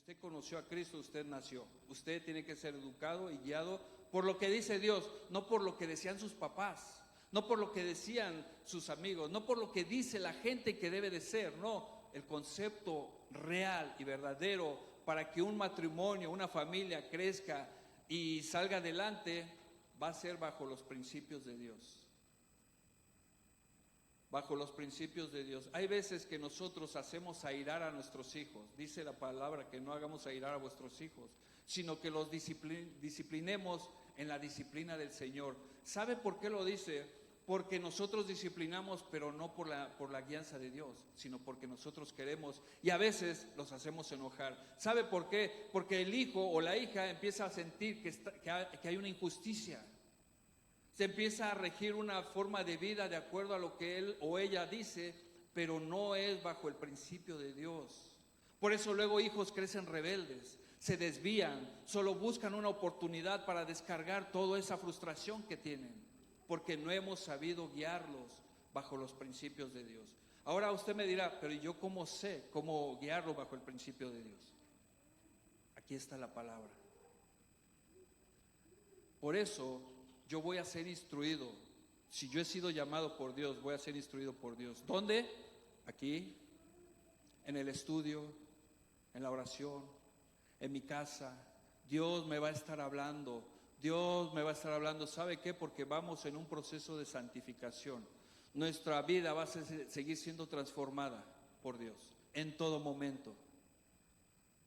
usted conoció a Cristo, usted nació. Usted tiene que ser educado y guiado por lo que dice Dios, no por lo que decían sus papás, no por lo que decían sus amigos, no por lo que dice la gente que debe de ser. No, el concepto real y verdadero para que un matrimonio, una familia crezca y salga adelante, va a ser bajo los principios de Dios. Bajo los principios de Dios. Hay veces que nosotros hacemos airar a nuestros hijos. Dice la palabra que no hagamos airar a vuestros hijos, sino que los disciplinemos en la disciplina del Señor. ¿Sabe por qué lo dice? Porque nosotros disciplinamos, pero no por la guianza de Dios, sino porque nosotros queremos, y a veces los hacemos enojar. ¿Sabe por qué? Porque el hijo o la hija empieza a sentir que hay una injusticia. Se empieza a regir una forma de vida de acuerdo a lo que él o ella dice, pero no es bajo el principio de Dios. Por eso luego hijos crecen rebeldes, se desvían, solo buscan una oportunidad para descargar toda esa frustración que tienen, porque no hemos sabido guiarlos bajo los principios de Dios. Ahora usted me dirá, pero ¿yo cómo sé cómo guiarlo bajo el principio de Dios? Aquí está la palabra. Por eso yo voy a ser instruido. Si yo he sido llamado por Dios, voy a ser instruido por Dios. ¿Dónde? Aquí, en el estudio, en la oración, en mi casa. Dios me va a estar hablando. Dios me va a estar hablando. ¿Sabe qué? Porque vamos en un proceso de santificación. Nuestra vida va a seguir siendo transformada por Dios en todo momento.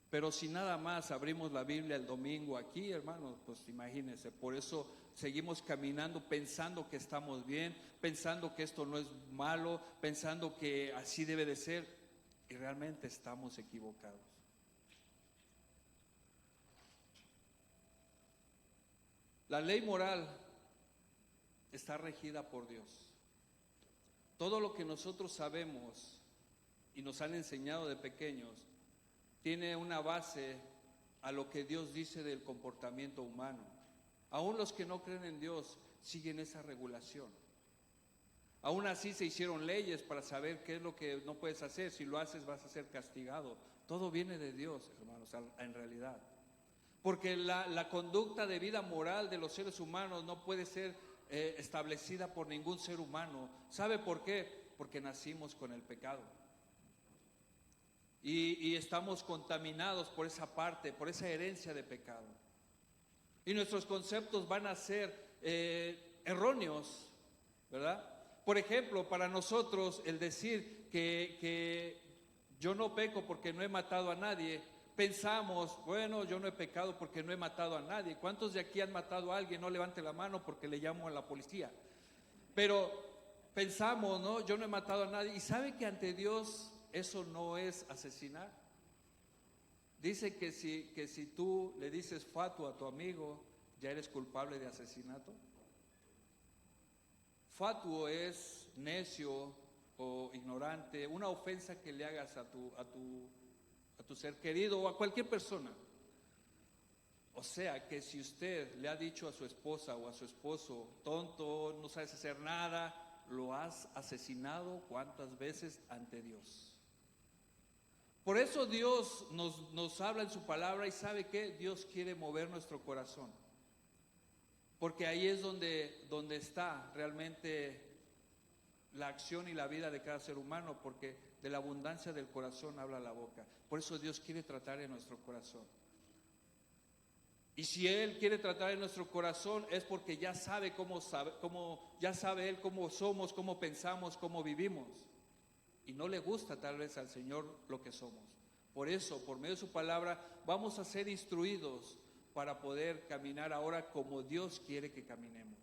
Pero si nada más abrimos la Biblia el domingo aquí, hermanos, pues imagínense. Por eso seguimos caminando pensando que estamos bien, pensando que esto no es malo, pensando que así debe de ser, y realmente estamos equivocados. La ley moral está regida por Dios. Todo lo que nosotros sabemos y nos han enseñado de pequeños tiene una base a lo que Dios dice del comportamiento humano. Aún los que no creen en Dios siguen esa regulación. Aún así se hicieron leyes para saber qué es lo que no puedes hacer. Si lo haces vas a ser castigado. Todo viene de Dios, hermanos, en realidad. Porque la conducta de vida moral de los seres humanos no puede ser establecida por ningún ser humano. ¿Sabe por qué? Porque nacimos con el pecado. Y estamos contaminados por esa parte, por esa herencia de pecado. Y nuestros conceptos van a ser erróneos, ¿verdad? Por ejemplo, para nosotros el decir que yo no peco porque no he matado a nadie, pensamos, bueno, yo no he pecado porque no he matado a nadie. ¿Cuántos de aquí han matado a alguien? No levante la mano porque le llamo a la policía. Pero pensamos, ¿no? Yo no he matado a nadie. ¿Y sabe que ante Dios eso no es asesinar? Dice que si tú le dices fatuo a tu amigo, ya eres culpable de asesinato. Fatuo es necio o ignorante, una ofensa que le hagas a tu ser querido o a cualquier persona. O sea que si usted le ha dicho a su esposa o a su esposo, tonto, no sabes hacer nada, lo has asesinado ¿cuántas veces ante Dios? Por eso Dios nos habla en su palabra, y ¿sabe qué? Dios quiere mover nuestro corazón, porque ahí es donde está realmente la acción y la vida de cada ser humano, porque de la abundancia del corazón habla la boca. Por eso Dios quiere tratar en nuestro corazón. Y si Él quiere tratar en nuestro corazón es porque ya sabe ya sabe Él cómo somos, cómo pensamos, cómo vivimos. Y no le gusta tal vez al Señor lo que somos. Por eso, por medio de su palabra, vamos a ser instruidos para poder caminar ahora como Dios quiere que caminemos.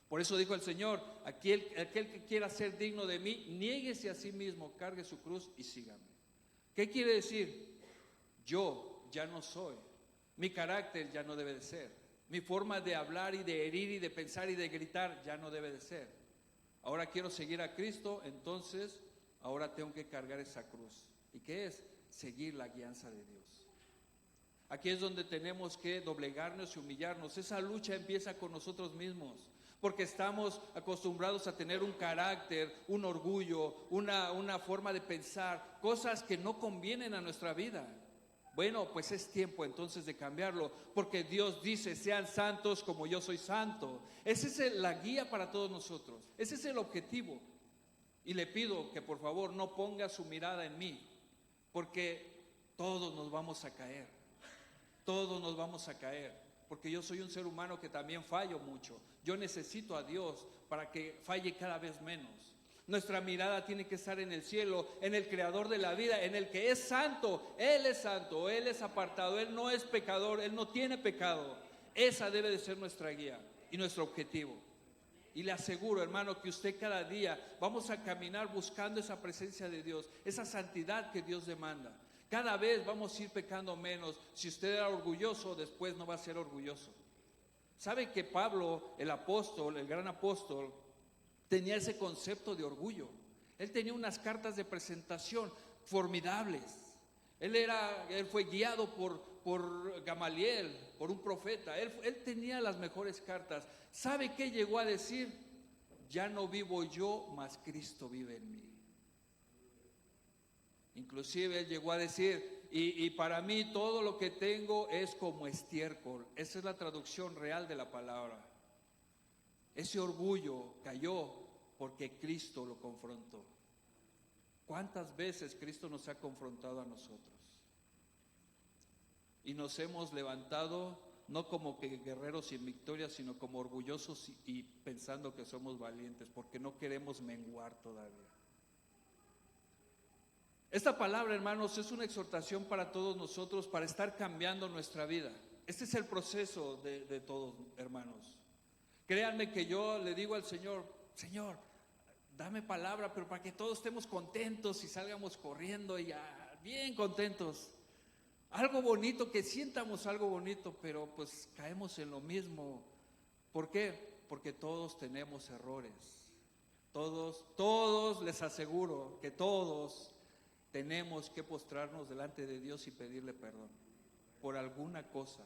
Por eso dijo el Señor, aquel que quiera ser digno de mí, niéguese a sí mismo, cargue su cruz y sígame. ¿Qué quiere decir? Yo ya no soy, mi carácter ya no debe de ser, mi forma de hablar y de herir y de pensar y de gritar ya no debe de ser. Ahora quiero seguir a Cristo, entonces ahora tengo que cargar esa cruz. ¿Y qué es? Seguir la guianza de Dios. Aquí es donde tenemos que doblegarnos y humillarnos. Esa lucha empieza con nosotros mismos, porque estamos acostumbrados a tener un carácter, un orgullo, una forma de pensar, cosas que no convienen a nuestra vida. Bueno, pues es tiempo entonces de cambiarlo, porque Dios dice, sean santos como yo soy santo. Esa es la guía para todos nosotros, ese es el objetivo. Y le pido que por favor no ponga su mirada en mí, porque todos nos vamos a caer, todos nos vamos a caer, porque yo soy un ser humano que también fallo mucho. Yo necesito a Dios para que falle cada vez menos. Nuestra mirada tiene que estar en el cielo, en el creador de la vida, en el que es santo, Él es apartado, Él no es pecador, Él no tiene pecado. Esa debe de ser nuestra guía y nuestro objetivo. Y le aseguro, hermano, que usted cada día vamos a caminar buscando esa presencia de Dios, esa santidad que Dios demanda. Cada vez vamos a ir pecando menos. Si usted era orgulloso, después no va a ser orgulloso. ¿Sabe que Pablo, el apóstol, el gran apóstol, tenía ese concepto de orgullo? Él tenía unas cartas de presentación formidables. Él fue guiado por Gamaliel, por un profeta. Él tenía las mejores cartas. ¿Sabe qué llegó a decir? Ya no vivo yo, mas Cristo vive en mí. Inclusive él llegó a decir, y para mí todo lo que tengo es como estiércol. Esa es la traducción real de la palabra. Ese orgullo cayó porque Cristo lo confrontó. ¿Cuántas veces Cristo nos ha confrontado a nosotros? Y nos hemos levantado no como que guerreros sin victoria, sino como orgullosos y pensando que somos valientes, porque no queremos menguar todavía. Esta palabra, hermanos, es una exhortación para todos nosotros para estar cambiando nuestra vida. Este es el proceso de todos, hermanos. Créanme que yo le digo al Señor, Señor, dame palabra, pero para que todos estemos contentos y salgamos corriendo y ya, bien contentos. Algo bonito, que sientamos algo bonito, pero pues caemos en lo mismo. ¿Por qué? Porque todos tenemos errores. Todos les aseguro que todos tenemos que postrarnos delante de Dios y pedirle perdón por alguna cosa.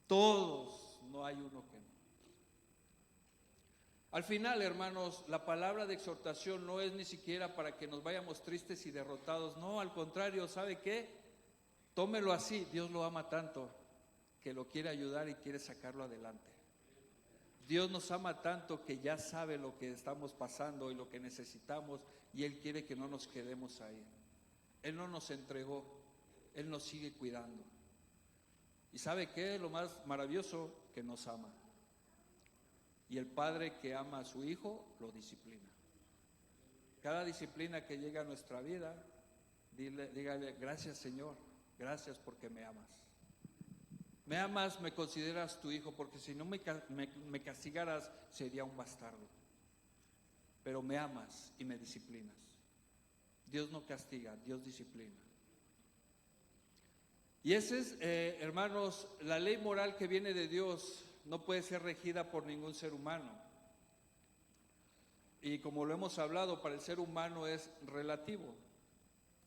Todos, no hay uno que no. Al final, hermanos, la palabra de exhortación no es ni siquiera para que nos vayamos tristes y derrotados. No, al contrario, ¿sabe qué? Tómelo así, Dios lo ama tanto que lo quiere ayudar y quiere sacarlo adelante. Dios nos ama tanto que ya sabe lo que estamos pasando y lo que necesitamos, y Él quiere que no nos quedemos ahí. Él no nos entregó, Él nos sigue cuidando. ¿Y sabe qué es lo más maravilloso? Que nos ama. Y el padre que ama a su hijo lo disciplina. Cada disciplina que llega a nuestra vida, dígale, gracias Señor, gracias porque me amas. Me amas, me consideras tu hijo, porque si no me castigaras sería un bastardo. Pero me amas y me disciplinas. Dios no castiga, Dios disciplina. Y esa es, hermanos, la ley moral que viene de Dios. No puede ser regida por ningún ser humano. Y como lo hemos hablado, para el ser humano es relativo.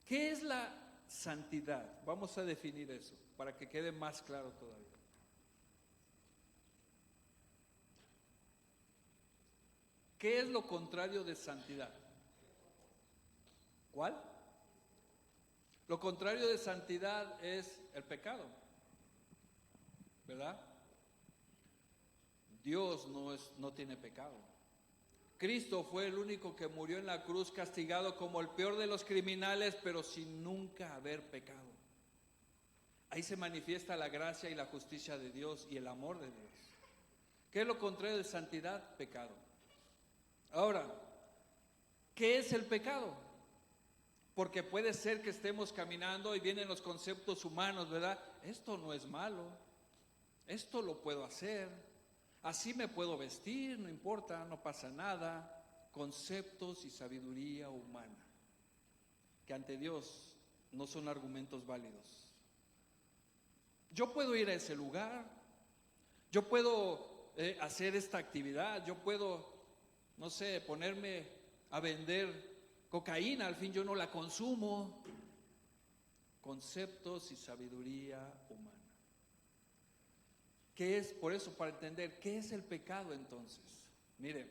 ¿Qué es la santidad? Vamos a definir eso para que quede más claro todavía. ¿Qué es lo contrario de santidad? ¿Cuál? Lo contrario de santidad es el pecado, ¿verdad? Dios no tiene pecado. Cristo fue el único que murió en la cruz castigado como el peor de los criminales, pero sin nunca haber pecado. Ahí se manifiesta la gracia y la justicia de Dios y el amor de Dios. ¿Qué es lo contrario de santidad? Pecado. Ahora, ¿qué es el pecado? Porque puede ser que estemos caminando y vienen los conceptos humanos, ¿verdad? Esto no es malo, esto lo puedo hacer, así me puedo vestir, no importa, no pasa nada. Conceptos y sabiduría humana, que ante Dios no son argumentos válidos. Yo puedo ir a ese lugar, yo puedo hacer esta actividad, yo puedo, no sé, ponerme a vender cocaína, al fin yo no la consumo. Conceptos y sabiduría humana. ¿Qué es? Por eso, para entender, ¿qué es el pecado entonces? Mire,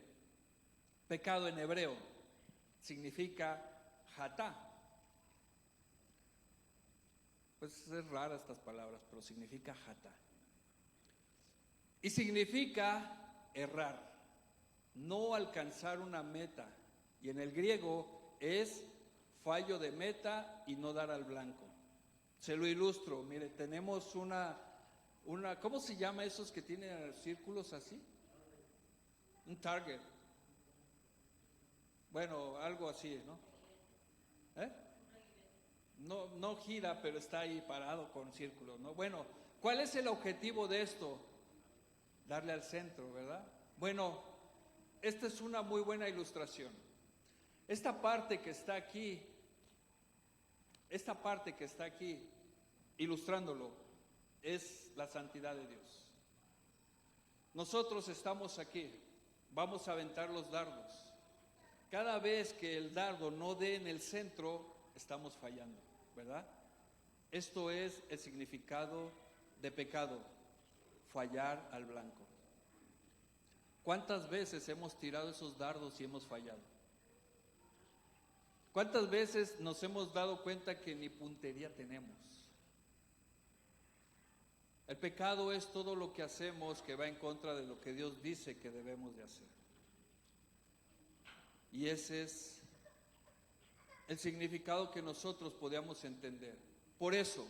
pecado en hebreo significa hatá. Pues es rara estas palabras, pero significa jata. Y significa errar, no alcanzar una meta. Y en el griego es fallo de meta y no dar al blanco. Se lo ilustro, mire, tenemos una, ¿cómo se llama esos que tienen círculos así? Un target. Bueno, algo así, ¿no? ¿Eh? No gira, pero está ahí parado con círculos, ¿no? Bueno, ¿cuál es el objetivo de esto? Darle al centro, ¿verdad? Bueno, esta es una muy buena ilustración. Esta parte que está aquí, ilustrándolo, es la santidad de Dios. Nosotros estamos aquí, vamos a aventar los dardos. Cada vez que el dardo no dé en el centro, estamos fallando, ¿verdad? Esto es el significado de pecado, fallar al blanco. ¿Cuántas veces hemos tirado esos dardos y hemos fallado? ¿Cuántas veces nos hemos dado cuenta que ni puntería tenemos? El pecado es todo lo que hacemos que va en contra de lo que Dios dice que debemos de hacer. Y ese es el significado que nosotros podíamos entender. Por eso,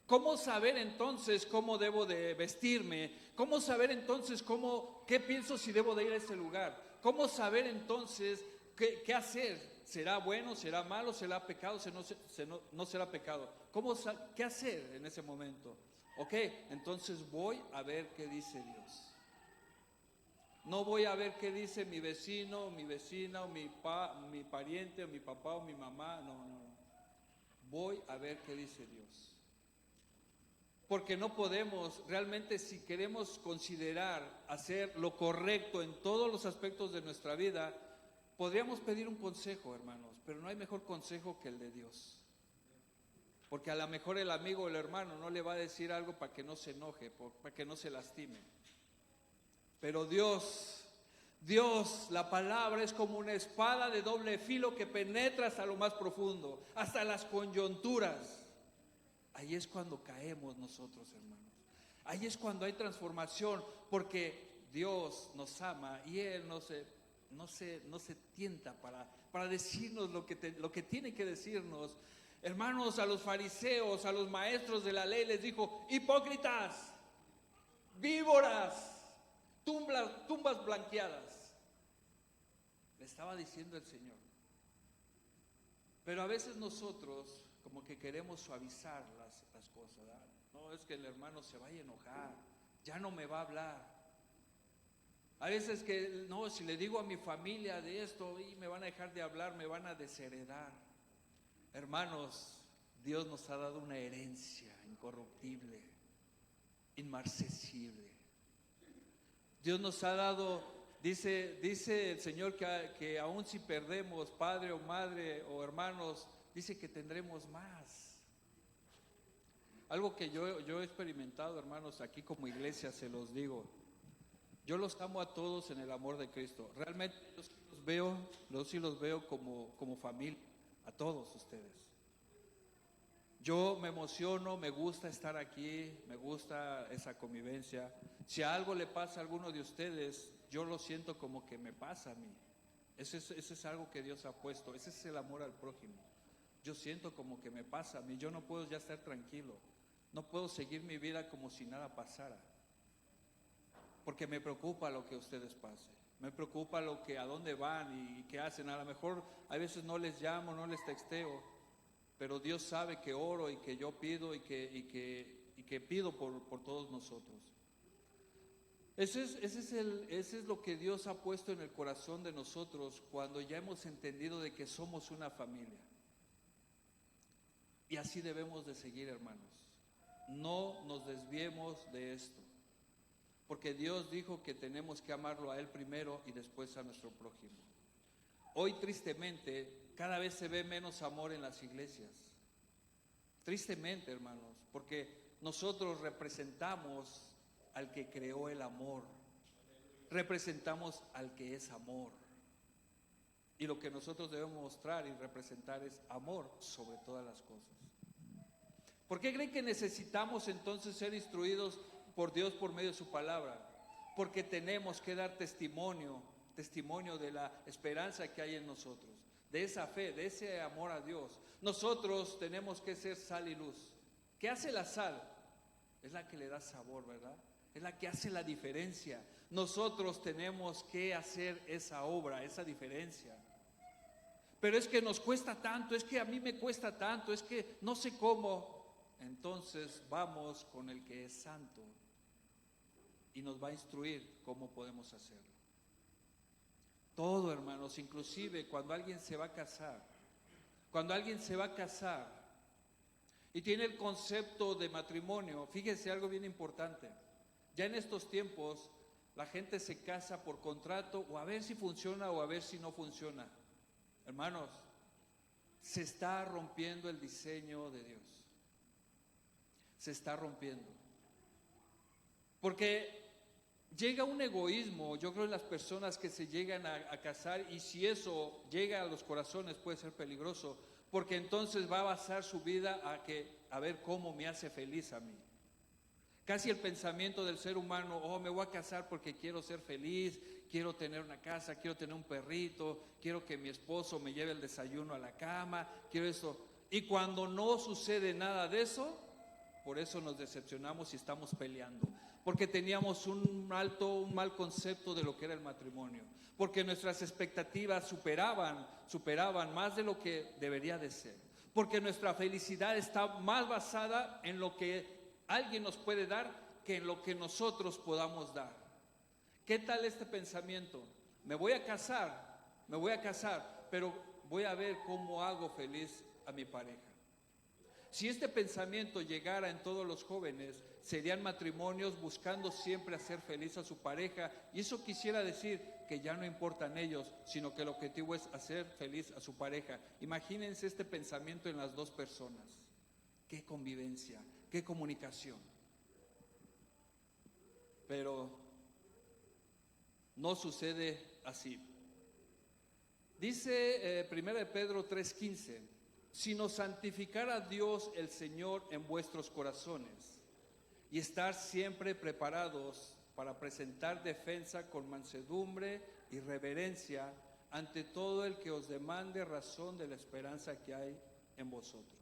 ¿cómo saber entonces cómo debo de vestirme? ¿Cómo saber entonces qué pienso si debo de ir a ese lugar? ¿Cómo saber entonces qué hacer? ¿Será bueno? ¿Será malo? ¿Será pecado? ¿No será pecado? ¿Qué hacer en ese momento? Ok, entonces voy a ver qué dice Dios. No voy a ver qué dice mi vecino, mi vecina, o mi pariente, o mi papá, o mi mamá. No. Voy a ver qué dice Dios. Porque no podemos, realmente, si queremos considerar hacer lo correcto en todos los aspectos de nuestra vida, podríamos pedir un consejo, hermanos, pero no hay mejor consejo que el de Dios. Porque a lo mejor el amigo o el hermano no le va a decir algo para que no se enoje, para que no se lastime. Pero Dios, la palabra es como una espada de doble filo que penetra hasta lo más profundo, hasta las coyunturas. Ahí es cuando caemos nosotros, hermanos. Ahí es cuando hay transformación, porque Dios nos ama y Él no se tienta para decirnos lo que tiene que decirnos. Hermanos, a los fariseos, a los maestros de la ley les dijo: hipócritas, víboras, tumbas blanqueadas. Le estaba diciendo el Señor. Pero a veces nosotros como que queremos suavizar las cosas, ¿verdad? No, es que el hermano se vaya a enojar, ya no me va a hablar. A veces que, no, si le digo a mi familia de esto, y me van a dejar de hablar, me van a desheredar. Hermanos, Dios nos ha dado una herencia incorruptible, inmarcesible. Dios nos ha dado, dice el Señor que aun si perdemos padre o madre o hermanos, dice que tendremos más. Algo que yo he experimentado, hermanos, aquí como iglesia se los digo. Yo los amo a todos en el amor de Cristo. Realmente yo sí los veo como familia, a todos ustedes. Yo me emociono, me gusta estar aquí, me gusta esa convivencia. Si algo le pasa a alguno de ustedes, yo lo siento como que me pasa a mí. Ese es algo que Dios ha puesto, ese es el amor al prójimo. Yo siento como que me pasa a mí, yo no puedo ya estar tranquilo, no puedo seguir mi vida como si nada pasara. Porque me preocupa lo que a ustedes pase, me preocupa a dónde van y qué hacen. A lo mejor a veces no les llamo, no les texteo, pero Dios sabe que oro y que yo pido y que pido por todos nosotros. Ese es lo que Dios ha puesto en el corazón de nosotros cuando ya hemos entendido de que somos una familia. Y así debemos de seguir, hermanos. No nos desviemos de esto. Porque Dios dijo que tenemos que amarlo a Él primero y después a nuestro prójimo. Hoy, tristemente, cada vez se ve menos amor en las iglesias. Tristemente, hermanos, porque nosotros representamos al que creó el amor. Representamos al que es amor. Y lo que nosotros debemos mostrar y representar es amor sobre todas las cosas. ¿Por qué creen que necesitamos entonces ser instruidos por Dios por medio de su palabra? Porque tenemos que dar testimonio de la esperanza que hay en nosotros, de esa fe, de ese amor a Dios. Nosotros tenemos que ser sal y luz. ¿Qué hace la sal? Es la que le da sabor, ¿verdad? Es la que hace la diferencia. Nosotros tenemos que hacer esa obra, esa diferencia. Pero es que nos cuesta tanto, es que a mí me cuesta tanto, es que no sé cómo. Entonces vamos con el que es santo y nos va a instruir cómo podemos hacerlo. Todo, hermanos, inclusive cuando alguien se va a casar, y tiene el concepto de matrimonio, fíjese algo bien importante. Ya en estos tiempos la gente se casa por contrato, o a ver si funciona o a ver si no funciona. Hermanos, se está rompiendo el diseño de Dios. Se está rompiendo. Porque llega un egoísmo, yo creo, en las personas que se llegan a casar, y si eso llega a los corazones puede ser peligroso, porque entonces va a basar su vida a ver cómo me hace feliz a mí. Casi el pensamiento del ser humano: oh, me voy a casar porque quiero ser feliz, quiero tener una casa, quiero tener un perrito, quiero que mi esposo me lleve el desayuno a la cama, quiero eso. Y cuando no sucede nada de eso, por eso nos decepcionamos y estamos peleando, porque teníamos un mal concepto de lo que era el matrimonio, porque nuestras expectativas superaban más de lo que debería de ser, porque nuestra felicidad está más basada en lo que alguien nos puede dar que en lo que nosotros podamos dar. ¿Qué tal este pensamiento? Me voy a casar, pero voy a ver cómo hago feliz a mi pareja. Si este pensamiento llegara en todos los jóvenes, serían matrimonios buscando siempre hacer feliz a su pareja, y eso quisiera decir que ya no importan ellos, sino que el objetivo es hacer feliz a su pareja. Imagínense este pensamiento en las dos personas. Qué convivencia, qué comunicación. Pero no sucede así. Dice 1 Pedro 3:15: sino santificar a Dios el Señor en vuestros corazones, y estar siempre preparados para presentar defensa con mansedumbre y reverencia ante todo el que os demande razón de la esperanza que hay en vosotros.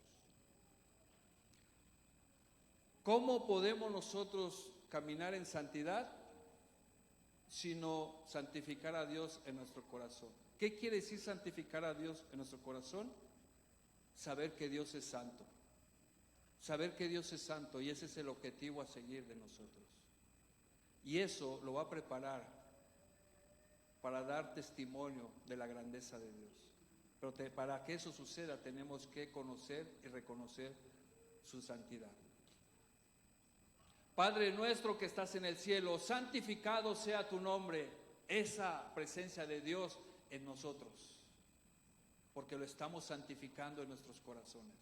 ¿Cómo podemos nosotros caminar en santidad? Sino santificar a Dios en nuestro corazón. ¿Qué quiere decir santificar a Dios en nuestro corazón? Saber que Dios es santo. Saber que Dios es santo, y ese es el objetivo a seguir de nosotros. Y eso lo va a preparar para dar testimonio de la grandeza de Dios. Pero para que eso suceda tenemos que conocer y reconocer su santidad. Padre nuestro que estás en el cielo, santificado sea tu nombre. Esa presencia de Dios en nosotros, porque lo estamos santificando en nuestros corazones.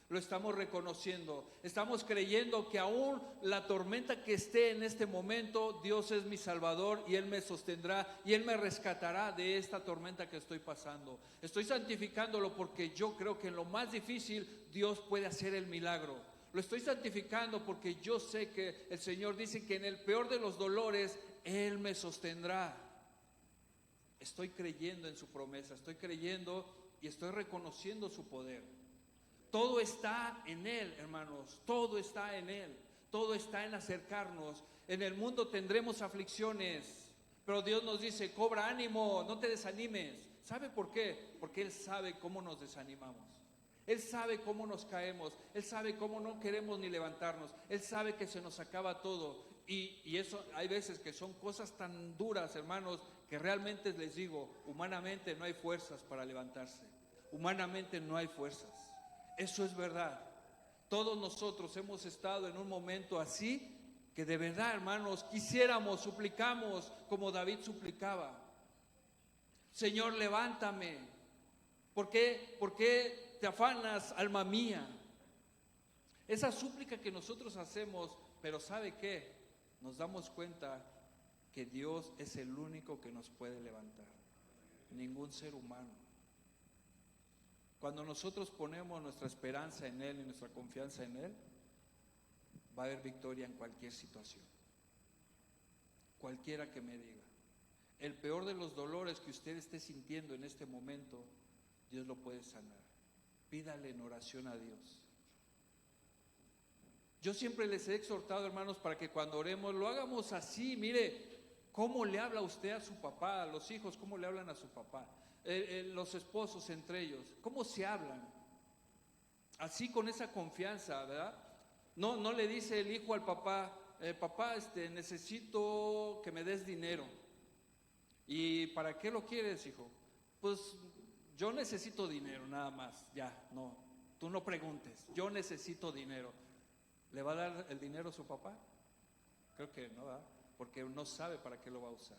Lo estamos reconociendo, estamos creyendo que aún la tormenta que esté en este momento, Dios es mi Salvador y Él me sostendrá y Él me rescatará de esta tormenta que estoy pasando. Estoy santificándolo porque yo creo que en lo más difícil Dios puede hacer el milagro. Lo estoy santificando porque yo sé que el Señor dice que en el peor de los dolores Él me sostendrá. Estoy creyendo en su promesa, estoy creyendo y estoy reconociendo su poder. Todo está en Él, hermanos, todo está en Él, todo está en acercarnos. En el mundo tendremos aflicciones, pero Dios nos dice: cobra ánimo, no te desanimes. ¿Sabe por qué? Porque Él sabe cómo nos desanimamos. Él sabe cómo nos caemos, Él sabe cómo no queremos ni levantarnos, Él sabe que se nos acaba todo. Y eso hay veces que son cosas tan duras, hermanos, que realmente les digo, humanamente no hay fuerzas para levantarse, humanamente no hay fuerzas. Eso es verdad. Todos nosotros hemos estado en un momento así, que de verdad, hermanos, quisiéramos, suplicamos como David suplicaba: Señor, levántame. ¿Por qué te afanas, alma mía? Esa súplica que nosotros hacemos, pero ¿sabe qué? Nos damos cuenta que Dios es el único que nos puede levantar, ningún ser humano. Cuando nosotros ponemos nuestra esperanza en Él y nuestra confianza en Él, va a haber victoria en cualquier situación. Cualquiera que me diga. El peor de los dolores que usted esté sintiendo en este momento, Dios lo puede sanar. Pídale en oración a Dios. Yo siempre les he exhortado, hermanos, para que cuando oremos lo hagamos así. Mire, ¿cómo le habla usted a su papá? Los hijos, ¿cómo le hablan a su papá? Los esposos entre ellos, ¿cómo se hablan? Así, con esa confianza, ¿verdad? No le dice el hijo al papá, papá, necesito que me des dinero. ¿Y para qué lo quieres, hijo? Pues yo necesito dinero, nada más. Ya, no, tú no preguntes, yo necesito dinero. ¿Le va a dar el dinero a su papá? Creo que no, ¿verdad? Porque no sabe para qué lo va a usar.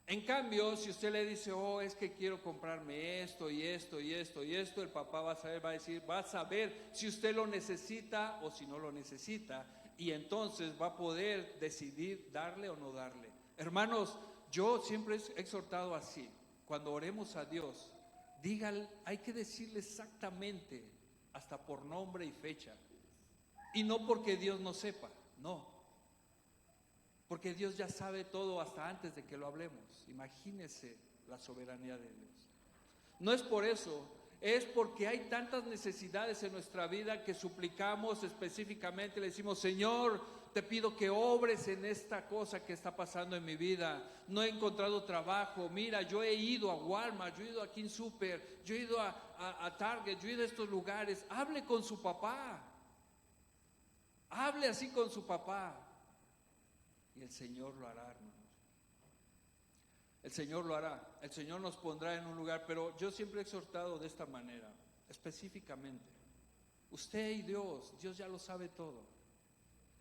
En cambio, si usted le dice, oh, es que quiero comprarme esto y esto y esto y esto, el papá va a saber si usted lo necesita o si no lo necesita, y entonces va a poder decidir darle o no darle. Hermanos, yo siempre he exhortado así: cuando oremos a Dios, dígale, hay que decirle exactamente, hasta por nombre y fecha, y no porque Dios no sepa, no. Porque Dios ya sabe todo hasta antes de que lo hablemos. Imagínese la soberanía de Dios. No es por eso, es porque hay tantas necesidades en nuestra vida que suplicamos específicamente, le decimos, Señor, te pido que obres en esta cosa que está pasando en mi vida. No he encontrado trabajo. Mira, yo he ido a Walmart, yo he ido a King Super, yo he ido a Target, yo he ido a estos lugares. Hable con su papá. Hable así con su papá. Y el Señor lo hará, hermanos. El Señor lo hará. El Señor nos pondrá en un lugar. Pero yo siempre he exhortado de esta manera, específicamente. Usted y Dios ya lo sabe todo.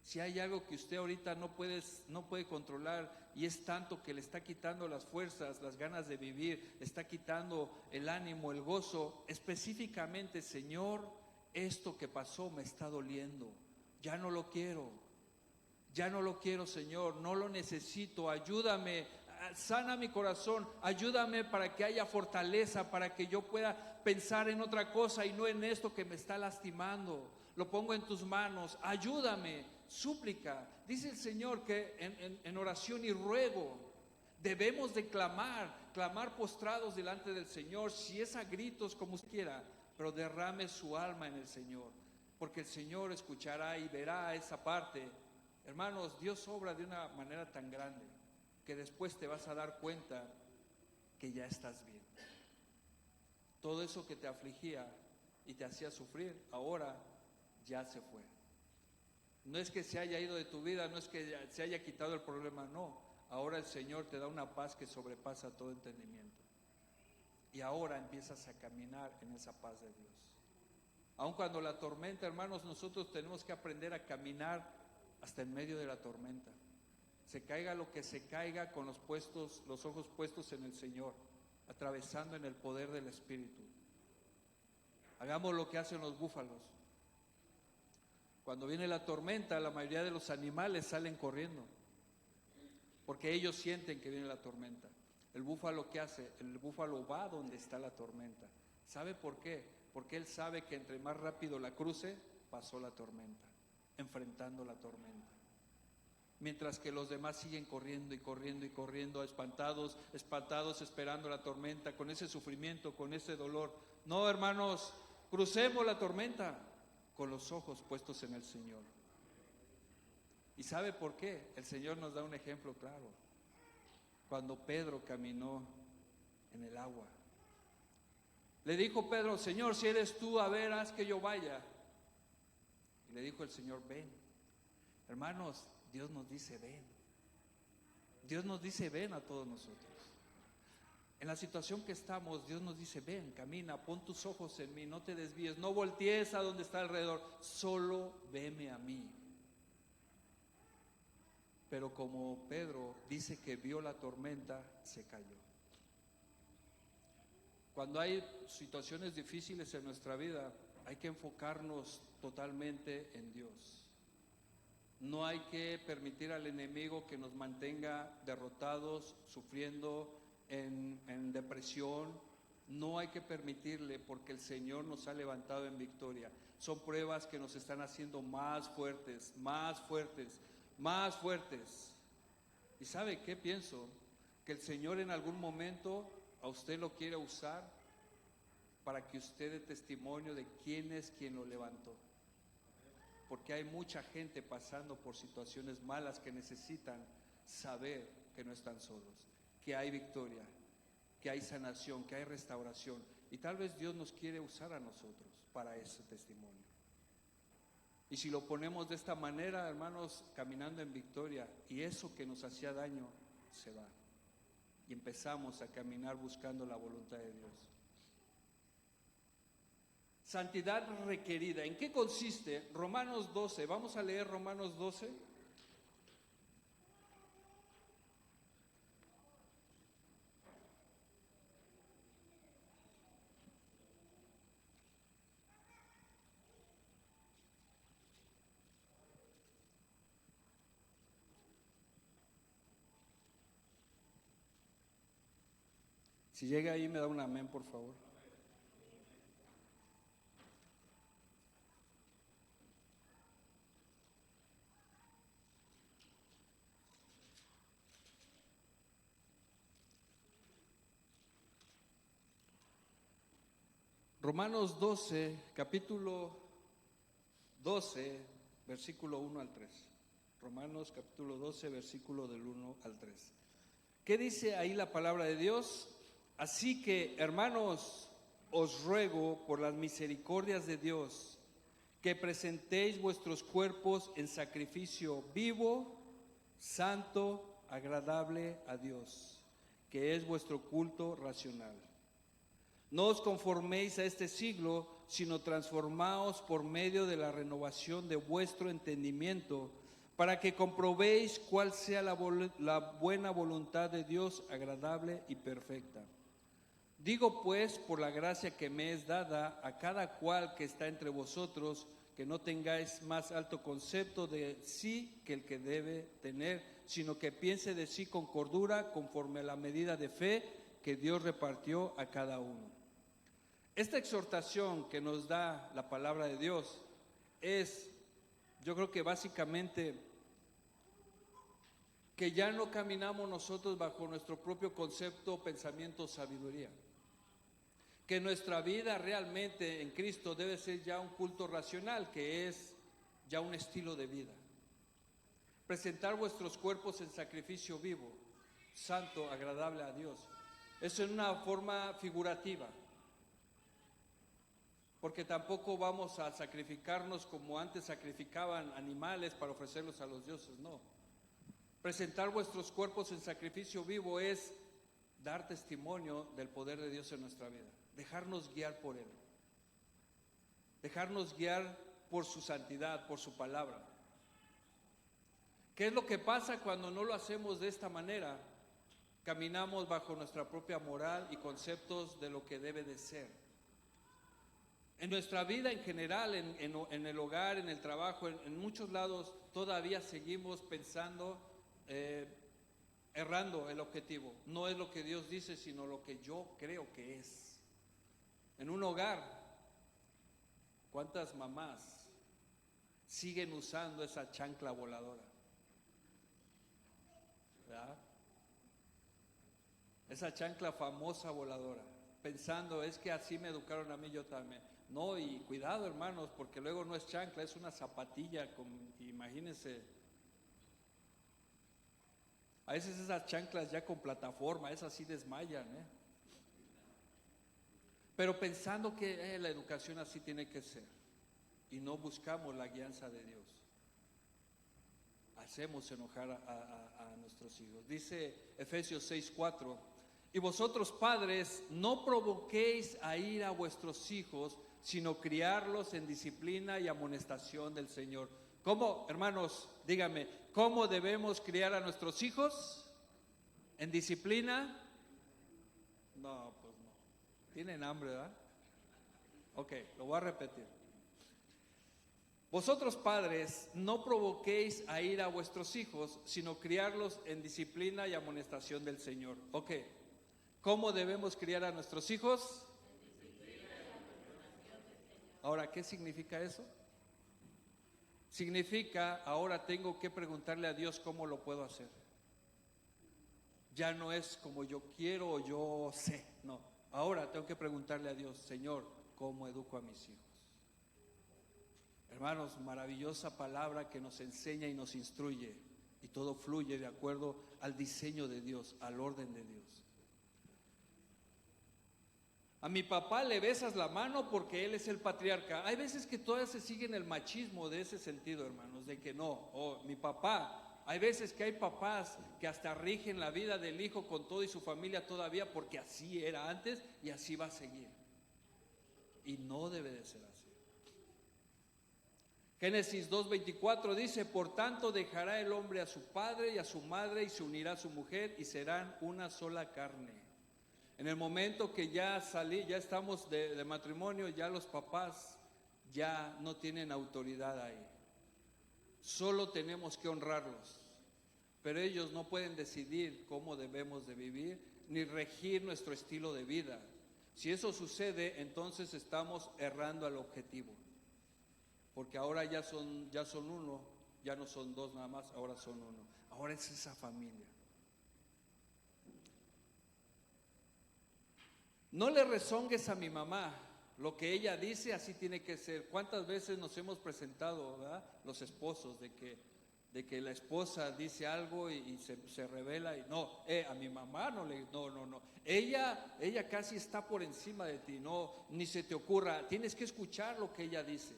Si hay algo que usted ahorita no puede controlar, y es tanto que le está quitando las fuerzas, las ganas de vivir, le está quitando el ánimo, el gozo, específicamente, Señor, esto que pasó me está doliendo. Ya no lo quiero. Ya no lo quiero, Señor, no lo necesito, ayúdame, sana mi corazón, ayúdame para que haya fortaleza, para que yo pueda pensar en otra cosa y no en esto que me está lastimando. Lo pongo en tus manos, ayúdame, súplica. Dice el Señor que en oración y ruego debemos de clamar postrados delante del Señor, si es a gritos como usted quiera, pero derrame su alma en el Señor, porque el Señor escuchará y verá esa parte. Hermanos, Dios obra de una manera tan grande que después te vas a dar cuenta que ya estás bien. Todo eso que te afligía y te hacía sufrir, ahora ya se fue. No es que se haya ido de tu vida, no es que se haya quitado el problema, no. Ahora el Señor te da una paz que sobrepasa todo entendimiento. Y ahora empiezas a caminar en esa paz de Dios. Aun cuando la tormenta, hermanos, nosotros tenemos que aprender a caminar hasta en medio de la tormenta. Se caiga lo que se caiga, con los ojos puestos en el Señor, atravesando en el poder del Espíritu. Hagamos lo que hacen los búfalos. Cuando viene la tormenta, la mayoría de los animales salen corriendo, porque ellos sienten que viene la tormenta. El búfalo, ¿qué hace? El búfalo va donde está la tormenta. ¿Sabe por qué? Porque él sabe que entre más rápido la cruce, pasó la tormenta, enfrentando la tormenta. Mientras que los demás siguen corriendo y corriendo y corriendo, espantados, esperando la tormenta, con ese sufrimiento, con ese dolor. No, hermanos, crucemos la tormenta con los ojos puestos en el Señor. ¿Y sabe por qué? El Señor nos da un ejemplo claro. Cuando Pedro caminó en el agua, le dijo Pedro, Señor, si eres tú, a ver, haz que yo vaya. Y le dijo el Señor, ven. Hermanos, Dios nos dice ven. Dios nos dice ven a todos nosotros. En la situación que estamos, Dios nos dice ven, camina, pon tus ojos en mí, no te desvíes, no voltees a donde está alrededor, solo veme a mí. Pero como Pedro dice que vio la tormenta, se cayó. Cuando hay situaciones difíciles en nuestra vida, hay que enfocarnos totalmente en Dios. No hay que permitir al enemigo que nos mantenga derrotados, sufriendo en depresión, No hay que permitirle, porque el Señor nos ha levantado en victoria. Son pruebas que nos están haciendo más fuertes, más fuertes, más fuertes. ¿Y sabe qué pienso? Que el Señor en algún momento a usted lo quiere usar para que usted dé testimonio de quién es quien lo levantó. Porque hay mucha gente pasando por situaciones malas que necesitan saber que no están solos, que hay victoria, que hay sanación, que hay restauración. Y tal vez Dios nos quiere usar a nosotros para ese testimonio. Y si lo ponemos de esta manera, hermanos, caminando en victoria, y eso que nos hacía daño se va. Y empezamos a caminar buscando la voluntad de Dios. Santidad requerida. ¿En qué consiste? Romanos 12. Vamos a leer Romanos 12. Si llega ahí, me da un amén, por favor. Romanos 12, capítulo 12, versículo 1 al 3. Romanos capítulo 12, versículo del 1 al 3. ¿Qué dice ahí la palabra de Dios? Así que, hermanos, os ruego por las misericordias de Dios que presentéis vuestros cuerpos en sacrificio vivo, santo, agradable a Dios, que es vuestro culto racional. No os conforméis a este siglo, sino transformaos por medio de la renovación de vuestro entendimiento, para que comprobéis cuál sea la buena voluntad de Dios, agradable y perfecta. Digo pues, por la gracia que me es dada, a cada cual que está entre vosotros, que no tengáis más alto concepto de sí que el que debe tener, sino que piense de sí con cordura, conforme a la medida de fe que Dios repartió a cada uno. Esta exhortación que nos da la palabra de Dios es, yo creo que básicamente, que ya no caminamos nosotros bajo nuestro propio concepto, pensamiento, sabiduría. Que nuestra vida realmente en Cristo debe ser ya un culto racional, que es ya un estilo de vida. Presentar vuestros cuerpos en sacrificio vivo, santo, agradable a Dios. Eso en una forma figurativa. Porque tampoco vamos a sacrificarnos como antes sacrificaban animales para ofrecerlos a los dioses, no. Presentar vuestros cuerpos en sacrificio vivo es dar testimonio del poder de Dios en nuestra vida, dejarnos guiar por Él, dejarnos guiar por su santidad, por su palabra. ¿Qué es lo que pasa cuando no lo hacemos de esta manera? Caminamos bajo nuestra propia moral y conceptos de lo que debe de ser. En nuestra vida en general, en el hogar, en el trabajo, en muchos lados, todavía seguimos pensando, errando el objetivo. No es lo que Dios dice, sino lo que yo creo que es. En un hogar, ¿cuántas mamás siguen usando esa chancla voladora? ¿Verdad? Esa chancla famosa voladora, pensando, es que así me educaron a mí, yo también. No, y cuidado, hermanos, porque luego no es chancla, es una zapatilla, imagínense. A veces esas chanclas ya con plataforma, esas sí desmayan, Pero pensando que la educación así tiene que ser, y no buscamos la guianza de Dios, hacemos enojar a nuestros hijos. Dice Efesios 6:4, y vosotros padres no provoquéis a ira a vuestros hijos, sino criarlos en disciplina y amonestación del Señor. ¿Cómo, hermanos? Díganme, ¿cómo debemos criar a nuestros hijos? ¿En disciplina? No, pues no. ¿Tienen hambre, verdad? Ok, lo voy a repetir. Vosotros padres no provoquéis a ira a vuestros hijos, sino criarlos en disciplina y amonestación del Señor. Ok, ¿Cómo debemos criar a nuestros hijos? Ahora, ¿qué significa eso? Significa, ahora tengo que preguntarle a Dios cómo lo puedo hacer. Ya no es como yo quiero o yo sé, no. Ahora tengo que preguntarle a Dios, Señor, ¿cómo educo a mis hijos? Hermanos, maravillosa palabra que nos enseña y nos instruye, y todo fluye de acuerdo al diseño de Dios, al orden de Dios. A mi papá le besas la mano porque él es el patriarca. Hay veces que todavía se sigue en el machismo de ese sentido, hermanos, de que no, mi papá. Hay veces que hay papás que hasta rigen la vida del hijo con todo y su familia todavía porque así era antes y así va a seguir. Y no debe de ser así. Génesis 2:24 dice, por tanto dejará el hombre a su padre y a su madre y se unirá a su mujer y serán una sola carne. En el momento que ya estamos de matrimonio, ya los papás ya no tienen autoridad ahí. Solo tenemos que honrarlos, pero ellos no pueden decidir cómo debemos de vivir ni regir nuestro estilo de vida. Si eso sucede, entonces estamos errando al objetivo, porque ahora ya son uno, ya no son dos nada más, ahora son uno. Ahora es esa familia. No le rezongues a mi mamá, lo que ella dice así tiene que ser. ¿Cuántas veces nos hemos presentado, ¿verdad? Los esposos, de que la esposa dice algo y se revela y no, a mi mamá no. Ella casi está por encima de ti, no, ni se te ocurra, tienes que escuchar lo que ella dice.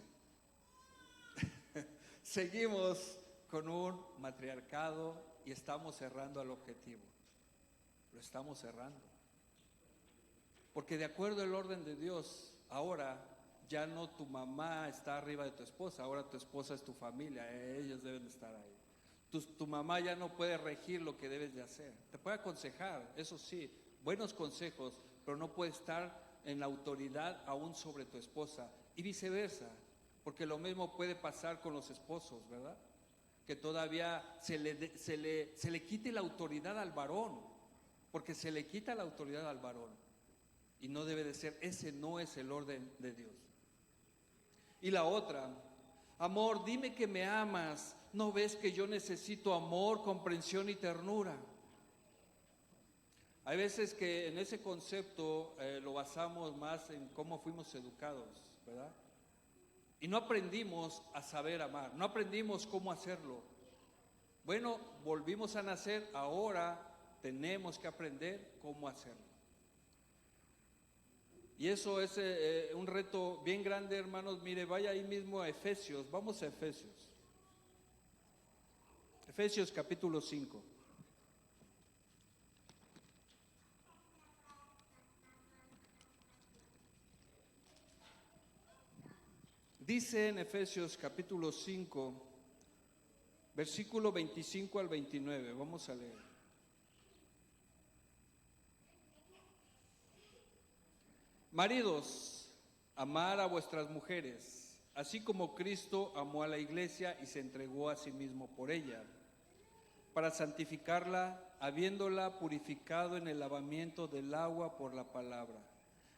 Seguimos con un matriarcado y estamos cerrando al objetivo. Lo estamos cerrando. Porque de acuerdo al orden de Dios, ahora ya no tu mamá está arriba de tu esposa, ahora tu esposa es tu familia, ellos deben estar ahí. Tu mamá ya no puede regir lo que debes de hacer. Te puede aconsejar, eso sí, buenos consejos, pero no puede estar en la autoridad aún sobre tu esposa y viceversa, porque lo mismo puede pasar con los esposos, ¿verdad? Que todavía se le quite la autoridad al varón, porque se le quita la autoridad al varón. Y no debe de ser, ese no es el orden de Dios. Y la otra, amor, dime que me amas, ¿no ves que yo necesito amor, comprensión y ternura? Hay veces que en ese concepto lo basamos más en cómo fuimos educados, ¿verdad? Y no aprendimos a saber amar, no aprendimos cómo hacerlo. Bueno, volvimos a nacer, ahora tenemos que aprender cómo hacerlo. Y eso es un reto bien grande, hermanos. Mire, vaya ahí mismo a Efesios. Vamos a Efesios. Efesios capítulo 5. Dice en Efesios capítulo 5, versículo 25 al 29. Vamos a leer. Maridos, amad a vuestras mujeres, así como Cristo amó a la iglesia y se entregó a sí mismo por ella, para santificarla, habiéndola purificado en el lavamiento del agua por la palabra,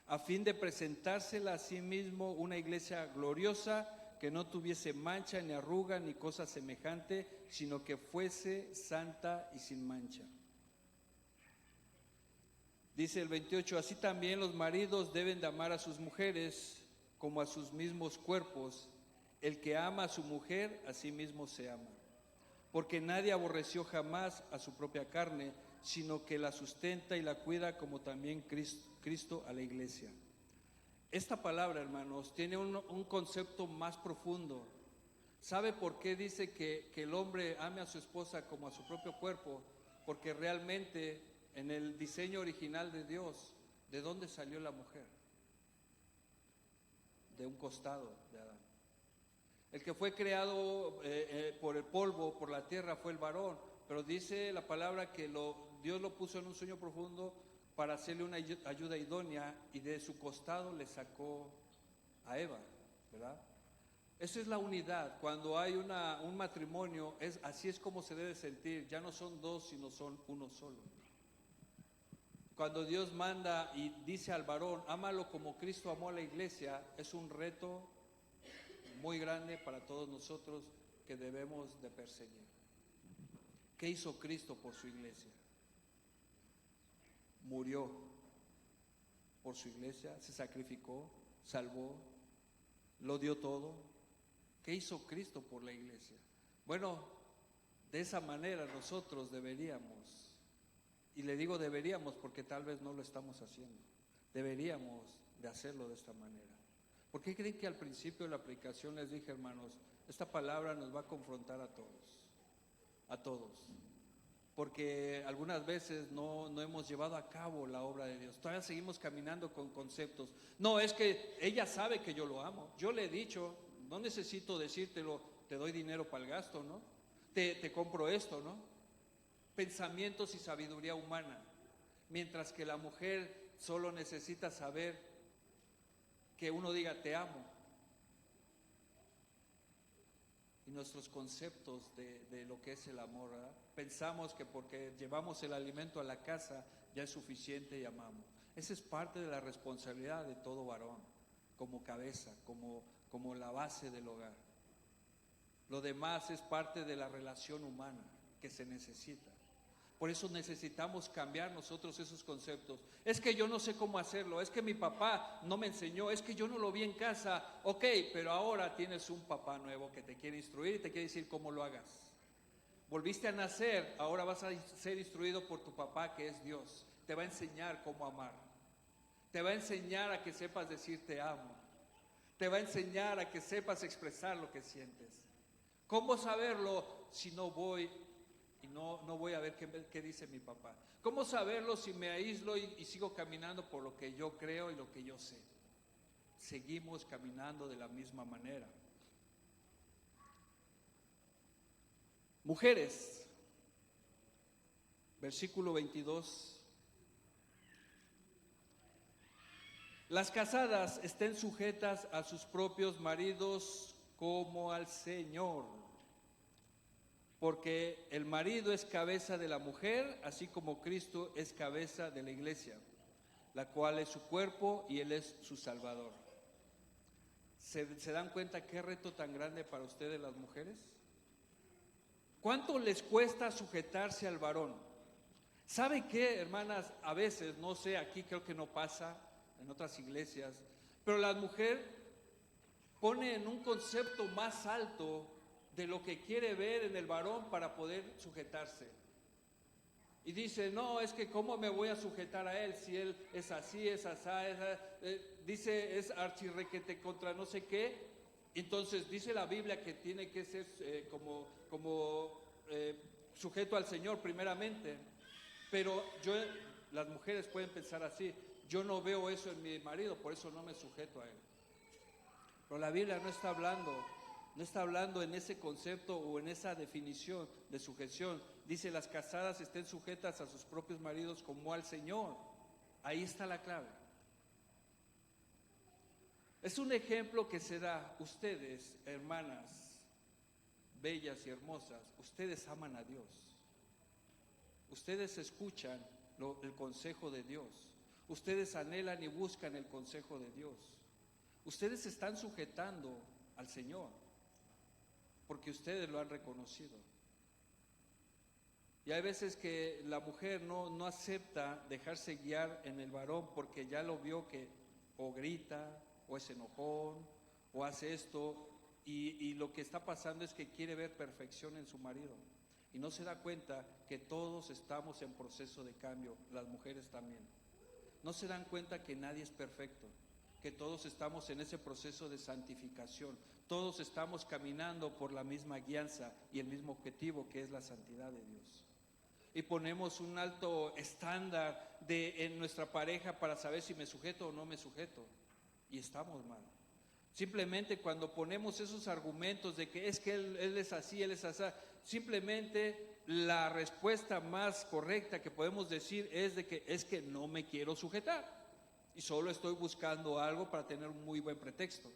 a fin de presentársela a sí mismo una iglesia gloriosa, que no tuviese mancha ni arruga ni cosa semejante, sino que fuese santa y sin mancha. Dice el 28, así también los maridos deben de amar a sus mujeres como a sus mismos cuerpos. El que ama a su mujer, a sí mismo se ama. Porque nadie aborreció jamás a su propia carne, sino que la sustenta y la cuida, como también Cristo a la iglesia. Esta palabra, hermanos, tiene un concepto más profundo. ¿Sabe por qué dice que el hombre ame a su esposa como a su propio cuerpo? Porque realmente en el diseño original de Dios, ¿de dónde salió la mujer? De un costado de Adán. El que fue creado por el polvo, por la tierra, fue el varón. Pero dice la palabra que Dios lo puso en un sueño profundo para hacerle una ayuda idónea, y de su costado le sacó a Eva, ¿verdad? Esa es la unidad. Cuando hay un matrimonio, así es como se debe sentir. Ya no son dos, sino son uno solo. Cuando Dios manda y dice al varón, ámalo como Cristo amó a la iglesia, es un reto muy grande para todos nosotros que debemos de perseguir. ¿Qué hizo Cristo por su iglesia? Murió por su iglesia, se sacrificó, salvó, lo dio todo. ¿Qué hizo Cristo por la iglesia? Bueno, de esa manera nosotros deberíamos, y le digo deberíamos porque tal vez no lo estamos haciendo, deberíamos de hacerlo de esta manera. ¿Por qué creen que al principio de la predicación les dije, hermanos, esta palabra nos va a confrontar a todos? A todos. Porque algunas veces no hemos llevado a cabo la obra de Dios. Todavía seguimos caminando con conceptos. No, es que ella sabe que yo lo amo. Yo le he dicho, no necesito decírtelo, te doy dinero para el gasto, ¿no? Te compro esto, ¿no? Pensamientos y sabiduría humana. Mientras que la mujer solo necesita saber que uno diga te amo. Y nuestros conceptos de lo que es el amor, ¿verdad? Pensamos que porque llevamos el alimento a la casa ya es suficiente y amamos. Esa es parte de la responsabilidad de todo varón, como cabeza, como la base del hogar. Lo demás es parte de la relación humana que se necesita. Por eso necesitamos cambiar nosotros esos conceptos. Es que yo no sé cómo hacerlo, es que mi papá no me enseñó, es que yo no lo vi en casa. Ok, pero ahora tienes un papá nuevo que te quiere instruir y te quiere decir cómo lo hagas. Volviste a nacer, ahora vas a ser instruido por tu papá que es Dios. Te va a enseñar cómo amar. Te va a enseñar a que sepas decir te amo. Te va a enseñar a que sepas expresar lo que sientes. ¿Cómo saberlo si no voy y no voy a ver qué dice mi papá? ¿Cómo saberlo si me aíslo y sigo caminando por lo que yo creo y lo que yo sé? Seguimos caminando de la misma manera. Mujeres, versículo 22. Las casadas estén sujetas a sus propios maridos como al Señor, porque el marido es cabeza de la mujer, así como Cristo es cabeza de la iglesia, la cual es su cuerpo y Él es su Salvador. ¿Se dan cuenta qué reto tan grande para ustedes las mujeres? ¿Cuánto les cuesta sujetarse al varón? ¿Sabe qué, hermanas? A veces, no sé, aquí creo que no pasa, en otras iglesias, pero la mujer pone en un concepto más alto de lo que quiere ver en el varón para poder sujetarse. Y dice, no, es que cómo me voy a sujetar a él si él es así, es asá, dice es archirrequete contra no sé qué. Entonces dice la Biblia que tiene que ser sujeto al Señor primeramente. Pero las mujeres pueden pensar así, yo no veo eso en mi marido, por eso no me sujeto a él. Pero la Biblia no está hablando en ese concepto o en esa definición de sujeción. Dice, las casadas estén sujetas a sus propios maridos como al Señor. Ahí está la clave. Es un ejemplo que se da. Ustedes, hermanas bellas y hermosas, ustedes aman a Dios. Ustedes escuchan el consejo de Dios. Ustedes anhelan y buscan el consejo de Dios. Ustedes se están sujetando al Señor porque ustedes lo han reconocido. Y hay veces que la mujer no acepta dejarse guiar en el varón porque ya lo vio que o grita, o es enojón, o hace esto, y lo que está pasando es que quiere ver perfección en su marido. Y no se da cuenta que todos estamos en proceso de cambio, las mujeres también. No se dan cuenta que nadie es perfecto, que todos estamos en ese proceso de santificación. Todos estamos caminando por la misma guianza y el mismo objetivo, que es la santidad de Dios. Y ponemos un alto estándar en nuestra pareja para saber si me sujeto o no me sujeto. Y estamos mal. Simplemente cuando ponemos esos argumentos de que es que él es así, él es así, simplemente la respuesta más correcta que podemos decir es que no me quiero sujetar y solo estoy buscando algo para tener un muy buen pretexto.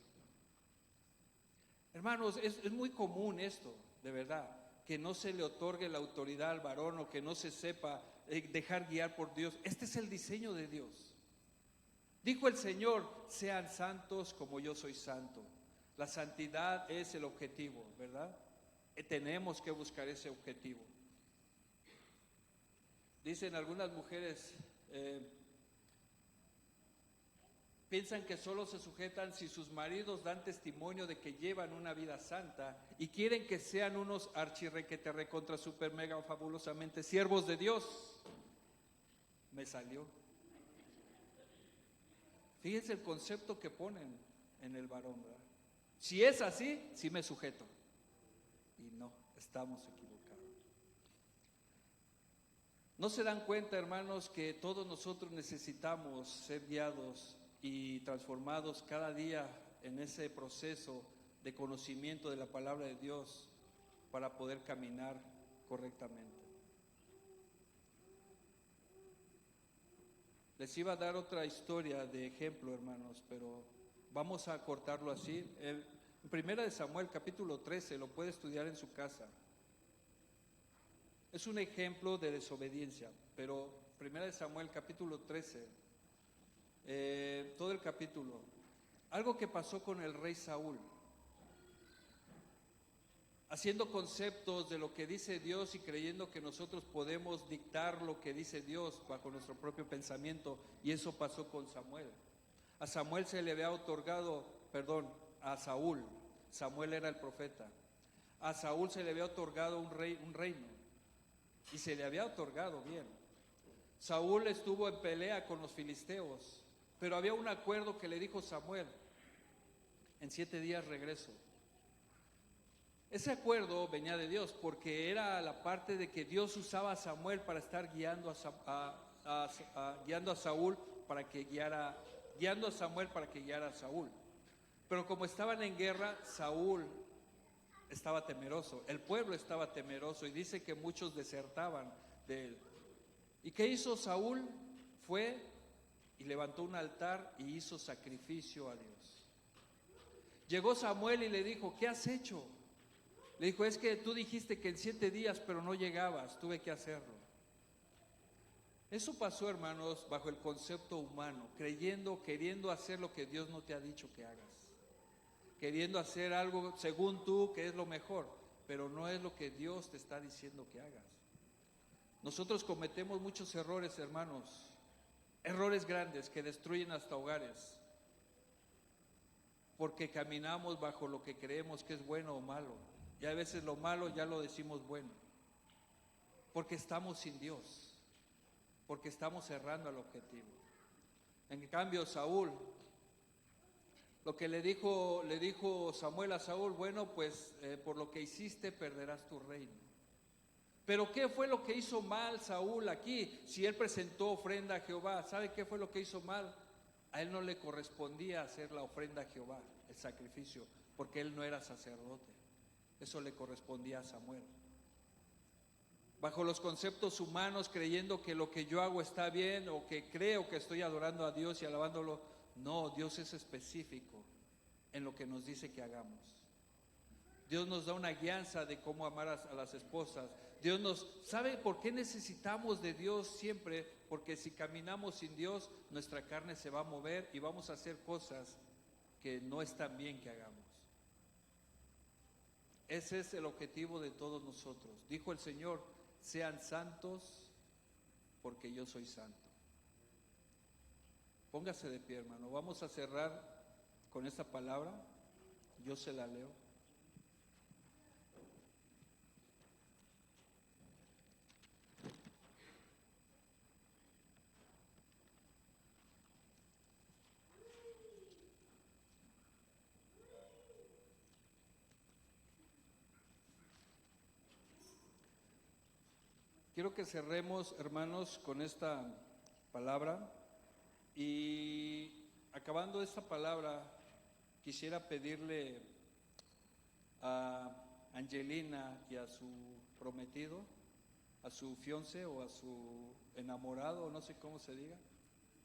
Hermanos, es muy común esto, de verdad, que no se le otorgue la autoridad al varón o que no se sepa dejar guiar por Dios. Este es el diseño de Dios. Dijo el Señor, sean santos como yo soy santo. La santidad es el objetivo, ¿verdad? Tenemos que buscar ese objetivo. Dicen algunas mujeres, piensan que solo se sujetan si sus maridos dan testimonio de que llevan una vida santa y quieren que sean unos archirrequete recontra super mega fabulosamente siervos de Dios. Me salió. Fíjense el concepto que ponen en el varón, ¿verdad? Si es así, sí me sujeto. Y no, estamos equivocados. ¿No se dan cuenta, hermanos, que todos nosotros necesitamos ser guiados y transformados cada día en ese proceso de conocimiento de la palabra de Dios para poder caminar correctamente? Les iba a dar otra historia de ejemplo, hermanos, pero vamos a cortarlo así. En Primera de Samuel, capítulo 13, lo puede estudiar en su casa. Es un ejemplo de desobediencia, pero Primera de Samuel, capítulo 13, todo el capítulo. Algo que pasó con el rey Saúl, haciendo conceptos de lo que dice Dios y creyendo que nosotros podemos dictar lo que dice Dios bajo nuestro propio pensamiento, y eso pasó con Samuel. A Samuel se le había otorgado, a Saúl, Samuel era el profeta, a Saúl se le había otorgado un reino, y se le había otorgado bien. Saúl estuvo en pelea con los filisteos, pero había un acuerdo que le dijo Samuel: en 7 días regreso. Ese acuerdo venía de Dios, porque era la parte de que Dios usaba a Samuel para estar guiando a Saúl para que guiando a Samuel para que guiara a Saúl. Pero como estaban en guerra, Saúl estaba temeroso, el pueblo estaba temeroso, y dice que muchos desertaban de él. ¿Y qué hizo Saúl? Fue y levantó un altar y hizo sacrificio a Dios. Llegó Samuel y le dijo: ¿qué has hecho? Le dijo: es que tú dijiste que en 7 días, pero no llegabas, tuve que hacerlo. Eso pasó, hermanos, bajo el concepto humano, queriendo hacer lo que Dios no te ha dicho que hagas, queriendo hacer algo según tú que es lo mejor, pero no es lo que Dios te está diciendo que hagas. Nosotros cometemos muchos errores, hermanos, errores grandes que destruyen hasta hogares, porque caminamos bajo lo que creemos que es bueno o malo, y a veces lo malo ya lo decimos bueno, porque estamos sin Dios, porque estamos errando al objetivo. En cambio, Saúl, lo que le dijo Samuel a Saúl: bueno, pues por lo que hiciste perderás tu reino. Pero ¿qué fue lo que hizo mal Saúl aquí? Si él presentó ofrenda a Jehová, ¿sabe qué fue lo que hizo mal? A él no le correspondía hacer la ofrenda a Jehová, el sacrificio, porque él no era sacerdote. Eso le correspondía a Samuel. Bajo los conceptos humanos, creyendo que lo que yo hago está bien, o que creo que estoy adorando a Dios y alabándolo. No, Dios es específico en lo que nos dice que hagamos. Dios nos da una guianza de cómo amar a las esposas. ¿Sabe por qué necesitamos de Dios siempre? Porque si caminamos sin Dios, nuestra carne se va a mover y vamos a hacer cosas que no están bien que hagamos. Ese es el objetivo de todos nosotros. Dijo el Señor: sean santos porque yo soy santo. Póngase de pie, hermano. Vamos a cerrar con esta palabra. Yo se la leo. Quiero que cerremos, hermanos, con esta palabra, y acabando esta palabra quisiera pedirle a Angelina y a su prometido, a su fiancé o a su enamorado, no sé cómo se diga,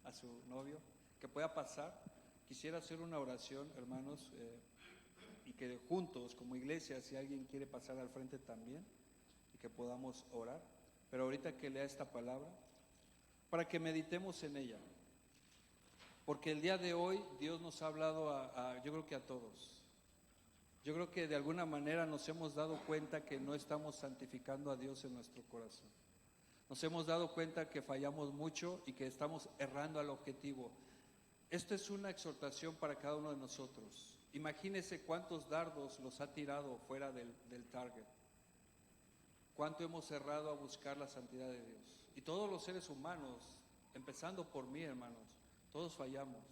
a su novio, que pueda pasar. Quisiera hacer una oración, hermanos, y que juntos como iglesia, si alguien quiere pasar al frente también, y que podamos orar. pero ahorita que lea esta palabra, para que meditemos en ella. Porque el día de hoy Dios nos ha hablado yo creo que a todos. Yo creo que de alguna manera nos hemos dado cuenta que no estamos santificando a Dios en nuestro corazón. Nos hemos dado cuenta que fallamos mucho y que estamos errando al objetivo. Esto es una exhortación para cada uno de nosotros. Imagínese cuántos dardos los ha tirado fuera del target. Cuánto hemos errado a buscar la santidad de Dios. Y todos los seres humanos, empezando por mí, hermanos, todos fallamos.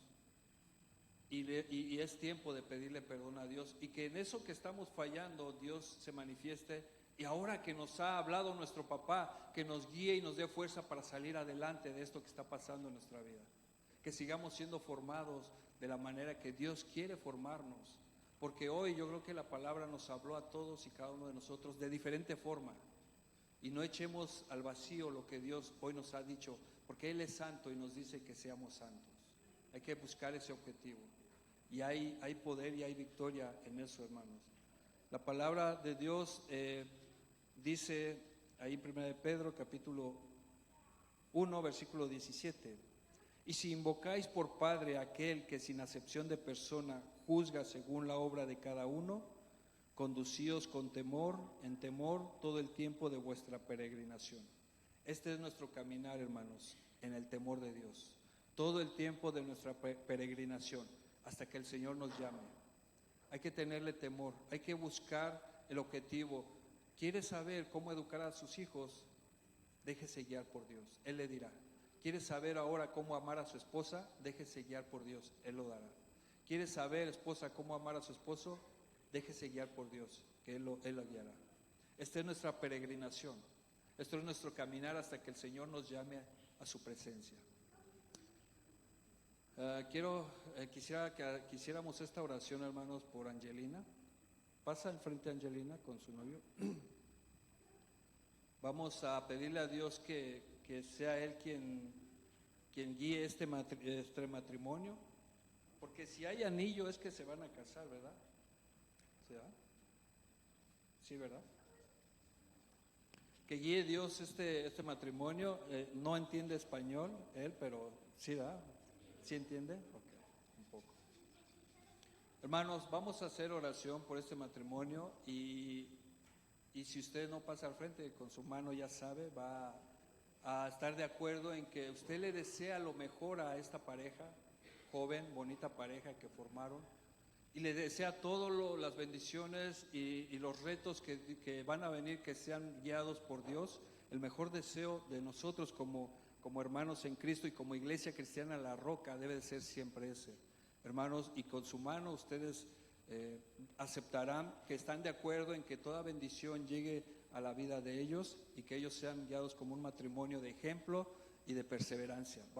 Y es tiempo de pedirle perdón a Dios y que en eso que estamos fallando Dios se manifieste. Y ahora que nos ha hablado nuestro papá, que nos guíe y nos dé fuerza para salir adelante de esto que está pasando en nuestra vida. Que sigamos siendo formados de la manera que Dios quiere formarnos. Porque hoy yo creo que la palabra nos habló a todos y cada uno de nosotros de diferente forma. Y no echemos al vacío lo que Dios hoy nos ha dicho, porque Él es santo y nos dice que seamos santos. Hay que buscar ese objetivo. Y hay poder y hay victoria en eso, hermanos. La palabra de Dios dice ahí en 1 Pedro capítulo 1 versículo 17: y si invocáis por Padre a aquel que sin acepción de persona juzga según la obra de cada uno, conducíos con temor, en temor todo el tiempo de vuestra peregrinación. Este es nuestro caminar, hermanos, en el temor de Dios. Todo el tiempo de nuestra peregrinación, hasta que el Señor nos llame. Hay que tenerle temor, hay que buscar el objetivo. ¿Quiere saber cómo educar a sus hijos? Déjese guiar por Dios, Él le dirá. ¿Quiere saber ahora cómo amar a su esposa? Déjese guiar por Dios, Él lo dará. ¿Quiere saber, esposa, cómo amar a su esposo? Déjese guiar por Dios, que Él lo guiará. Esta es nuestra peregrinación. Esto es nuestro caminar hasta que el Señor nos llame a su presencia. Quisiera que quisiéramos esta oración, hermanos, por Angelina. Pasa enfrente a Angelina con su novio. Vamos a pedirle a Dios que sea Él quien guíe este matrimonio. Porque si hay anillo es que se van a casar, ¿verdad? ¿Sí, ¿verdad? Sí, ¿verdad? Que guíe Dios este matrimonio. No entiende español él, pero sí, ¿verdad? ¿Sí entiende? Ok, un poco. Hermanos, vamos a hacer oración por este matrimonio y si usted no pasa al frente con su mano, ya sabe, va a estar de acuerdo en que usted le desea lo mejor a esta pareja, joven, bonita pareja que formaron, y le desea todas las bendiciones y los retos que van a venir, que sean guiados por Dios. El mejor deseo de nosotros como hermanos en Cristo y como iglesia cristiana La Roca debe de ser siempre ese. Hermanos, y con su mano ustedes aceptarán que están de acuerdo en que toda bendición llegue a la vida de ellos y que ellos sean guiados como un matrimonio de ejemplo y de perseverancia.